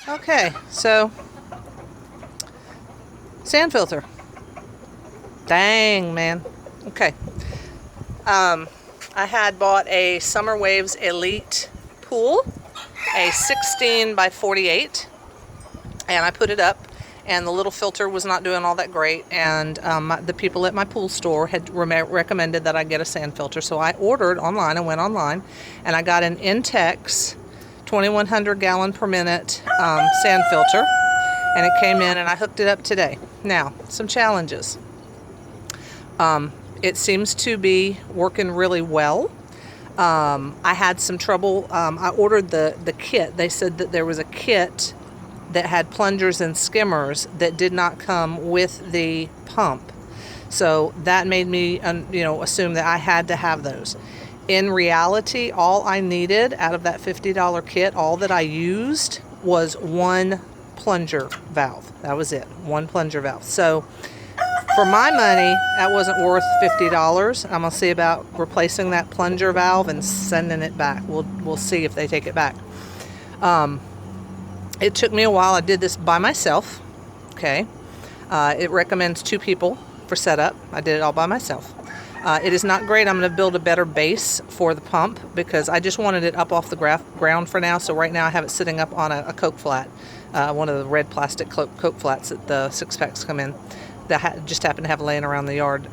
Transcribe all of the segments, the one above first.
Okay, so sand filter. Dang, man. Okay. I had bought a Summer Waves Elite pool, a 16 by 48, and I put it up, and the little filter was not doing all that great, and the people at my pool store had recommended that I get a sand filter, so I ordered online. I went online, and I got an Intex 2100 gallon per minute sand filter, and it came in, and I hooked it up today. Now, some challenges. It seems to be working really well. I had some trouble. I ordered the kit. They said that there was a kit that had plungers and skimmers that did not come with the pump. So that made me, assume that I had to have those. In reality, all I needed out of that $50 kit, all that I used was one plunger valve. That was it, one plunger valve. So for my money, that wasn't worth $50. I'm gonna see about replacing that plunger valve and sending it back. We'll see if they take it back. It took me a while. I did this by myself. Okay, it recommends 2 people for setup. I did it all by myself. It is not great. I'm going to build a better base for the pump because I just wanted it up off the ground for now. So right now I have it sitting up on a Coke flat, one of the red plastic Coke flats that the 6-packs come in. That just happened to have laying around the yard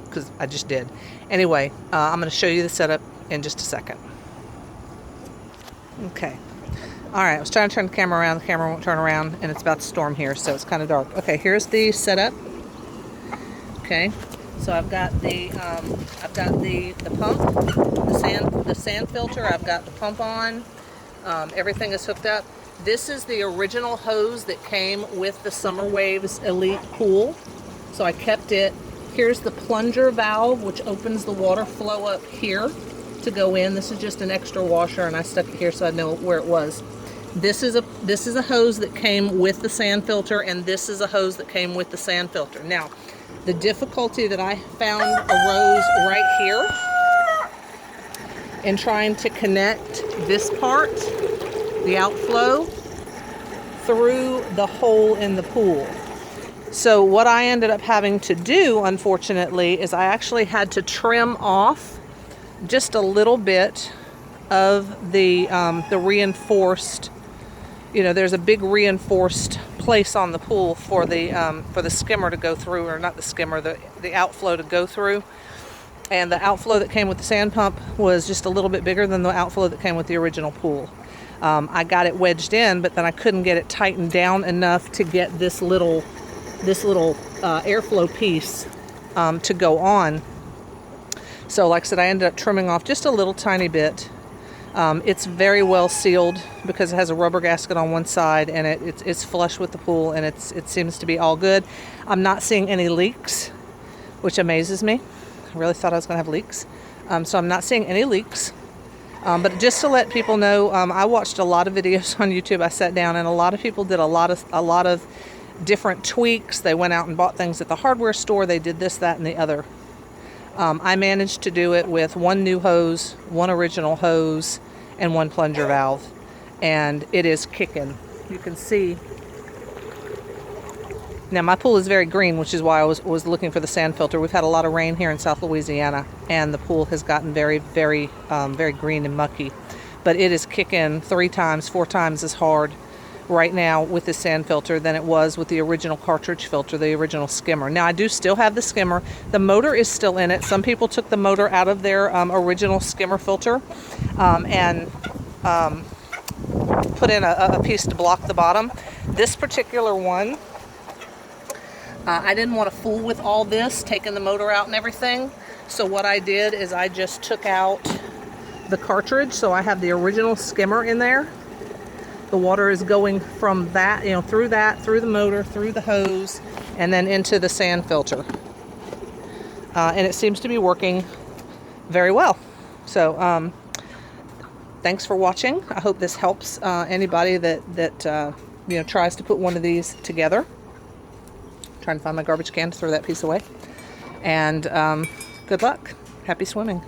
because I just did. Anyway, I'm going to show you the setup in just a second. Okay. All right, I was trying to turn the camera around. The camera won't turn around, and it's about to storm here, so it's kind of dark. Okay, here's the setup. Okay, so I've got the pump, the sand filter. I've got the pump on. Everything is hooked up. This is the original hose that came with the Summer Waves Elite pool, so I kept it. Here's the plunger valve, which opens the water flow up here to go in. This is just an extra washer, and I stuck it here so I know where it was. This is a hose that came with the sand filter, and this is a hose that came with the sand filter. Now, the difficulty that I found arose right here in trying to connect this part, the outflow, through the hole in the pool. So what I ended up having to do, unfortunately, is I actually had to trim off just a little bit of the reinforced. There's a big reinforced place on the pool for the skimmer to go through, or not the skimmer, the outflow to go through. And the outflow that came with the sand pump was just a little bit bigger than the outflow that came with the original pool. I got it wedged in, but then I couldn't get it tightened down enough to get this little airflow piece to go on. So like I said, I ended up trimming off just a little tiny bit. It's very well sealed because it has a rubber gasket on one side, and it's flush with the pool, and it seems to be all good. I'm not seeing any leaks, which amazes me. I really thought I was going to have leaks. So I'm not seeing any leaks. But just to let people know, I watched a lot of videos on YouTube. I sat down, and a lot of people did a lot of different tweaks. They went out and bought things at the hardware store. They did this, that, and the other. I managed to do it with one new hose, one original hose, and one plunger valve, and it is kicking. You can see. Now my pool is very green, which is why I was looking for the sand filter. We've had a lot of rain here in South Louisiana, and the pool has gotten very, very, very green and mucky. But it is kicking 3 times, 4 times as hard right now with the sand filter than it was with the original cartridge filter, the original skimmer. Now I do still have the skimmer. The motor is still in it. Some people took the motor out of their original skimmer filter and put in a piece to block the bottom. This particular one, I didn't want to fool with all this, taking the motor out and everything. So what I did is I just took out the cartridge. So I have the original skimmer in there. The water is going from that, through the motor, through the hose, and then into the sand filter. And it seems to be working very well. So thanks for watching. I hope this helps anybody that tries to put one of these together. Trying to find my garbage can to throw that piece away. And good luck. Happy swimming.